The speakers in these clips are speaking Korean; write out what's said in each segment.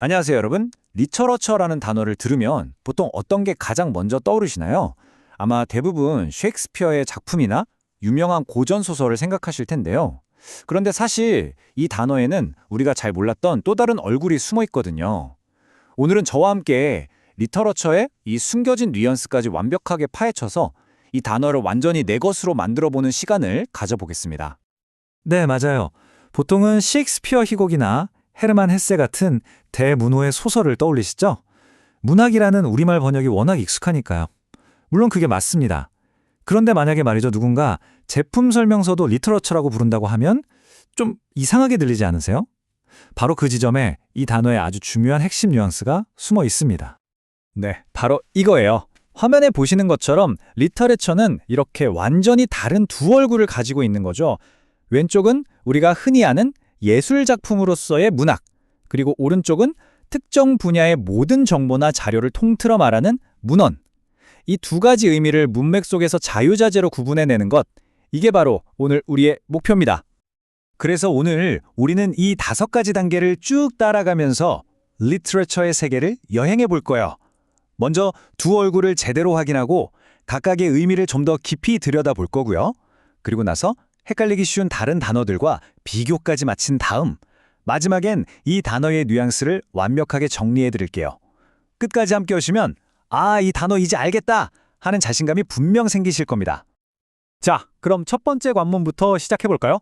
안녕하세요, 여러분. 리터러처라는 단어를 들으면 보통 어떤 게 가장 먼저 떠오르시나요? 아마 대부분 셰익스피어의 작품이나 유명한 고전 소설을 생각하실 텐데요. 그런데 사실 이 단어에는 우리가 잘 몰랐던 또 다른 얼굴이 숨어 있거든요. 오늘은 저와 함께 리터러처의 이 숨겨진 뉘앙스까지 완벽하게 파헤쳐서 이 단어를 완전히 내 것으로 만들어보는 시간을 가져보겠습니다. 네, 맞아요. 보통은 셰익스피어 희곡이나 헤르만 헤세 같은 대문호의 소설을 떠올리시죠? 문학이라는 우리말 번역이 워낙 익숙하니까요. 물론 그게 맞습니다. 그런데 만약에 말이죠, 누군가 제품 설명서도 리터러처라고 부른다고 하면 좀 이상하게 들리지 않으세요? 바로 그 지점에 이 단어의 아주 중요한 핵심 뉘앙스가 숨어 있습니다. 네, 바로 이거예요. 화면에 보시는 것처럼 리터레처는 이렇게 완전히 다른 두 얼굴을 가지고 있는 거죠. 왼쪽은 우리가 흔히 아는 예술 작품으로서의 문학, 그리고 오른쪽은 특정 분야의 모든 정보나 자료를 통틀어 말하는 문헌. 이 두 가지 의미를 문맥 속에서 자유자재로 구분해내는 것, 이게 바로 오늘 우리의 목표입니다. 그래서 오늘 우리는 이 5가지 단계를 쭉 따라가면서 리터레처의 세계를 여행해 볼 거예요. 먼저 두 얼굴을 제대로 확인하고 각각의 의미를 좀 더 깊이 들여다볼 거고요. 그리고 나서 헷갈리기 쉬운 다른 단어들과 비교까지 마친 다음 마지막엔 이 단어의 뉘앙스를 완벽하게 정리해 드릴게요. 끝까지 함께 오시면 이 단어 이제 알겠다 하는 자신감이 분명 생기실 겁니다. 자, 그럼 첫 번째 관문부터 시작해 볼까요?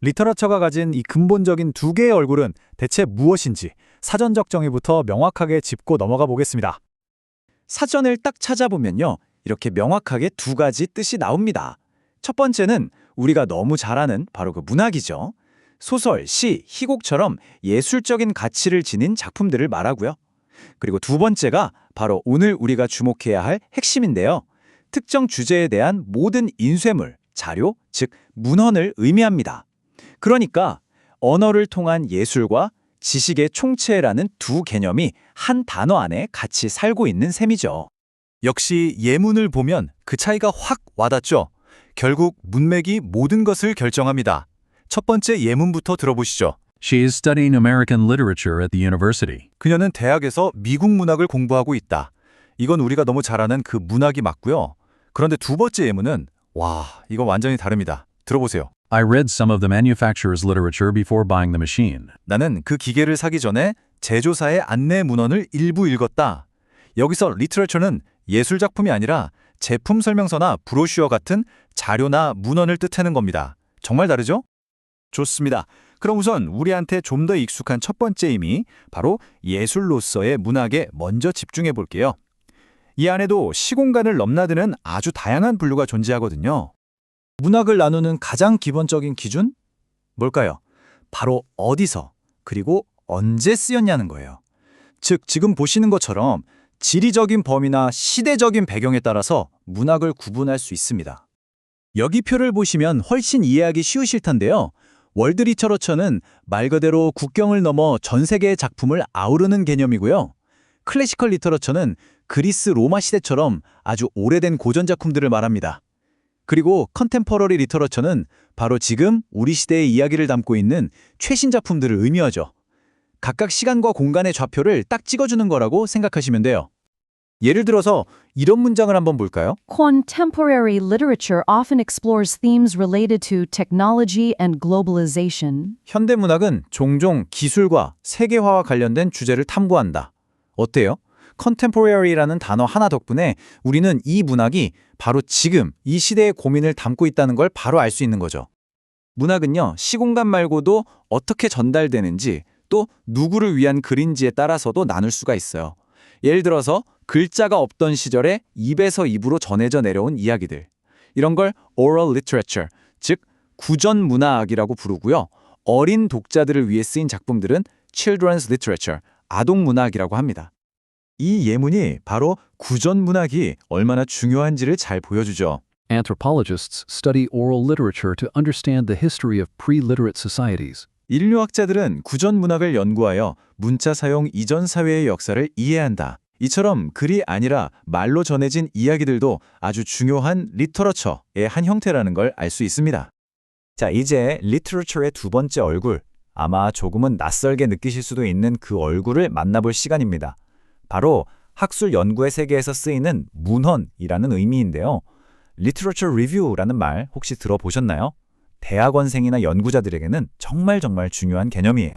리터러처가 가진 이 근본적인 두 개의 얼굴은 대체 무엇인지 사전적 정의부터 명확하게 짚고 넘어가 보겠습니다. 사전을 딱 찾아보면요, 이렇게 명확하게 두 가지 뜻이 나옵니다. 첫 번째는 우리가 너무 잘 아는 바로 그 문학이죠. 소설, 시, 희곡처럼 예술적인 가치를 지닌 작품들을 말하고요. 그리고 두 번째가 바로 오늘 우리가 주목해야 할 핵심인데요. 특정 주제에 대한 모든 인쇄물, 자료, 즉 문헌을 의미합니다. 그러니까 언어를 통한 예술과 지식의 총체라는 두 개념이 한 단어 안에 같이 살고 있는 셈이죠. 역시 예문을 보면 그 차이가 확 와닿죠. 결국 문맥이 모든 것을 결정합니다. 첫 번째 예문부터 들어보시죠. She is studying American literature at the university. 그녀는 대학에서 미국 문학을 공부하고 있다. 이건 우리가 너무 잘 아는 그 문학이 맞고요. 그런데 두 번째 예문은 이거 완전히 다릅니다. 들어보세요. I read some of the manufacturer's literature before buying the machine. 나는 그 기계를 사기 전에 제조사의 안내 문헌을 일부 읽었다. 여기서 리터러처는 예술 작품이 아니라 제품 설명서나 브로슈어 같은 자료나 문헌을 뜻하는 겁니다. 정말 다르죠? 좋습니다. 그럼 우선 우리한테 좀 더 익숙한 첫 번째 의미, 바로 예술로서의 문학에 먼저 집중해 볼게요. 이 안에도 시공간을 넘나드는 아주 다양한 분류가 존재하거든요. 문학을 나누는 가장 기본적인 기준? 뭘까요? 바로 어디서, 그리고 언제 쓰였냐는 거예요. 즉, 지금 보시는 것처럼 지리적인 범위나 시대적인 배경에 따라서 문학을 구분할 수 있습니다. 여기 표를 보시면 훨씬 이해하기 쉬우실 텐데요. 월드 리터러처는 말 그대로 국경을 넘어 전 세계의 작품을 아우르는 개념이고요. 클래시컬 리터러처는 그리스 로마 시대처럼 아주 오래된 고전 작품들을 말합니다. 그리고 컨템퍼러리 리터러처는 바로 지금 우리 시대의 이야기를 담고 있는 최신 작품들을 의미하죠. 각각 시간과 공간의 좌표를 딱 찍어주는 거라고 생각하시면 돼요. 예를 들어서 이런 문장을 한번 볼까요? Contemporary literature often explores themes related to technology and globalization. 현대문학은 종종 기술과 세계화와 관련된 주제를 탐구한다. 어때요? contemporary라는 단어 하나 덕분에 우리는 이 문학이 바로 지금 이 시대의 고민을 담고 있다는 걸 바로 알 수 있는 거죠. 문학은요, 시공간 말고도 어떻게 전달되는지 또 누구를 위한 글인지에 따라서도 나눌 수가 있어요. 예를 들어서 글자가 없던 시절에 입에서 입으로 전해져 내려온 이야기들. 이런 걸 oral literature, 즉 구전 문학이라고 부르고요. 어린 독자들을 위해 쓰인 작품들은 children's literature, 아동 문학이라고 합니다. 이 예문이 바로 구전 문학이 얼마나 중요한지를 잘 보여주죠. Anthropologists study oral literature to understand the history of pre-literate societies. 인류학자들은 구전 문학을 연구하여 문자 사용 이전 사회의 역사를 이해한다. 이처럼 글이 아니라 말로 전해진 이야기들도 아주 중요한 리터러처의 한 형태라는 걸 알 수 있습니다. 자, 이제 리터러처의 두 번째 얼굴, 아마 조금은 낯설게 느끼실 수도 있는 그 얼굴을 만나볼 시간입니다. 바로 학술 연구의 세계에서 쓰이는 문헌이라는 의미인데요. Literature Review라는 말 혹시 들어보셨나요? 대학원생이나 연구자들에게는 정말 중요한 개념이에요.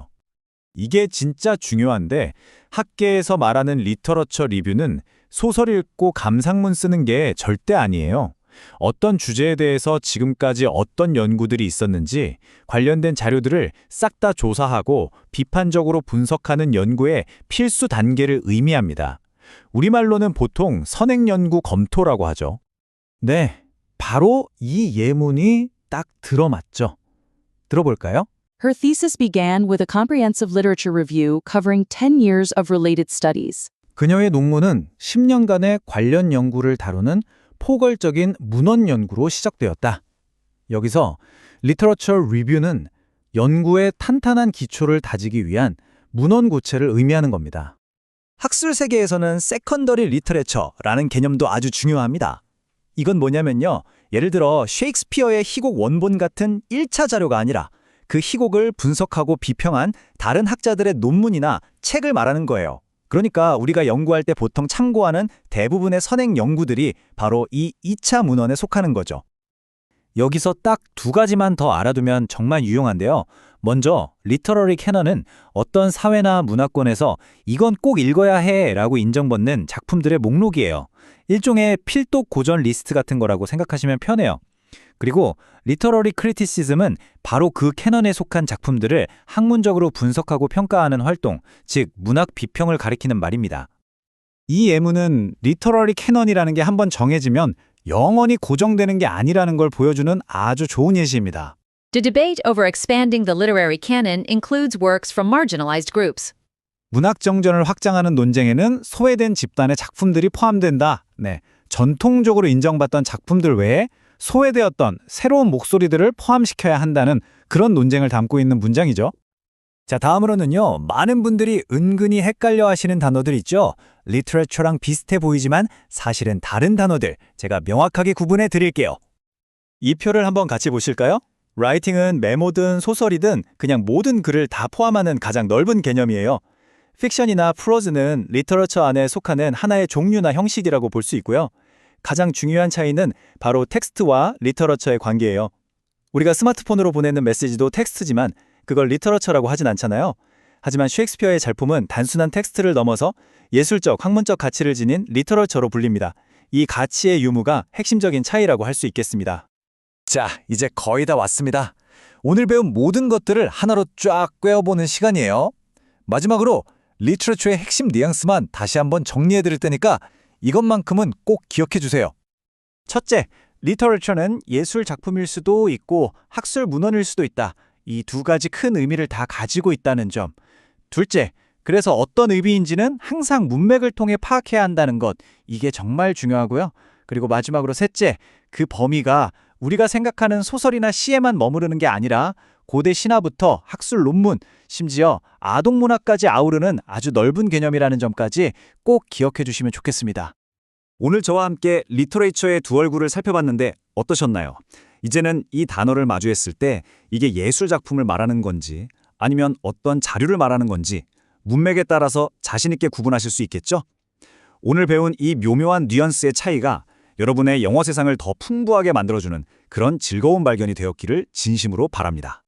이게 진짜 중요한데 학계에서 말하는 리터러처 리뷰는 소설 읽고 감상문 쓰는 게 절대 아니에요. 어떤 주제에 대해서 지금까지 어떤 연구들이 있었는지 관련된 자료들을 싹 다 조사하고 비판적으로 분석하는 연구의 필수 단계를 의미합니다. 우리말로는 보통 선행연구 검토라고 하죠. 네, 바로 이 예문이 딱 들어맞죠. 들어볼까요? Her thesis began with a comprehensive literature review covering 10 years of related studies. 그녀의 논문은 10년간의 관련 연구를 다루는 포괄적인 문헌 연구로 시작되었다. 여기서 Literature Review는 연구의 탄탄한 기초를 다지기 위한 문헌 고체를 의미하는 겁니다. 학술 세계에서는 세컨더리 리터레처라는 개념도 아주 중요합니다. 이건 뭐냐면요. 예를 들어 셰익스피어의 희곡 원본 같은 1차 자료가 아니라 그 희곡을 분석하고 비평한 다른 학자들의 논문이나 책을 말하는 거예요. 그러니까 우리가 연구할 때 보통 참고하는 대부분의 선행 연구들이 바로 이 2차 문헌에 속하는 거죠. 여기서 딱 두 가지만 더 알아두면 정말 유용한데요. 먼저 리터러리 캐넌은 어떤 사회나 문화권에서 이건 꼭 읽어야 해라고 인정받는 작품들의 목록이에요. 일종의 필독 고전 리스트 같은 거라고 생각하시면 편해요. 그리고 리터러리 크리티시즘은 바로 그 캐넌에 속한 작품들을 학문적으로 분석하고 평가하는 활동, 즉 문학 비평을 가리키는 말입니다. 이 예문은 리터러리 캐넌이라는 게 한번 정해지면 영원히 고정되는 게 아니라는 걸 보여주는 아주 좋은 예시입니다. The debate over expanding the literary canon includes works from marginalized groups. 문학 정전을 확장하는 논쟁에는 소외된 집단의 작품들이 포함된다. 네, 전통적으로 인정받던 작품들 외에 소외되었던 새로운 목소리들을 포함시켜야 한다는 그런 논쟁을 담고 있는 문장이죠. 자, 다음으로는요. 많은 분들이 은근히 헷갈려 하시는 단어들 있죠. 리터레처랑 비슷해 보이지만 사실은 다른 단어들 제가 명확하게 구분해 드릴게요. 이 표를 한번 같이 보실까요? 라이팅은 메모든 소설이든 그냥 모든 글을 다 포함하는 가장 넓은 개념이에요. 픽션이나 프로즈는 리터러처 안에 속하는 하나의 종류나 형식이라고 볼 수 있고요. 가장 중요한 차이는 바로 텍스트와 리터러처의 관계예요. 우리가 스마트폰으로 보내는 메시지도 텍스트지만 그걸 리터러처라고 하진 않잖아요. 하지만 셰익스피어의 작품은 단순한 텍스트를 넘어서 예술적, 학문적 가치를 지닌 리터러처로 불립니다. 이 가치의 유무가 핵심적인 차이라고 할 수 있겠습니다. 자, 이제 거의 다 왔습니다. 오늘 배운 모든 것들을 하나로 쫙 꿰어보는 시간이에요. 마지막으로 리터러처의 핵심 뉘앙스만 다시 한번 정리해드릴 테니까 이것만큼은 꼭 기억해 주세요. 첫째, 리터러처는 예술 작품일 수도 있고 학술 문헌일 수도 있다. 이 두 가지 큰 의미를 다 가지고 있다는 점. 둘째, 그래서 어떤 의미인지는 항상 문맥을 통해 파악해야 한다는 것. 이게 정말 중요하고요. 그리고 마지막으로 셋째, 그 범위가 우리가 생각하는 소설이나 시에만 머무르는 게 아니라 고대 신화부터 학술 논문, 심지어 아동문화까지 아우르는 아주 넓은 개념이라는 점까지 꼭 기억해 주시면 좋겠습니다. 오늘 저와 함께 리터레이처의 두 얼굴을 살펴봤는데 어떠셨나요? 이제는 이 단어를 마주했을 때 이게 예술 작품을 말하는 건지 아니면 어떤 자료를 말하는 건지 문맥에 따라서 자신 있게 구분하실 수 있겠죠? 오늘 배운 이 묘묘한 뉘앙스의 차이가 여러분의 영어 세상을 더 풍부하게 만들어주는 그런 즐거운 발견이 되었기를 진심으로 바랍니다.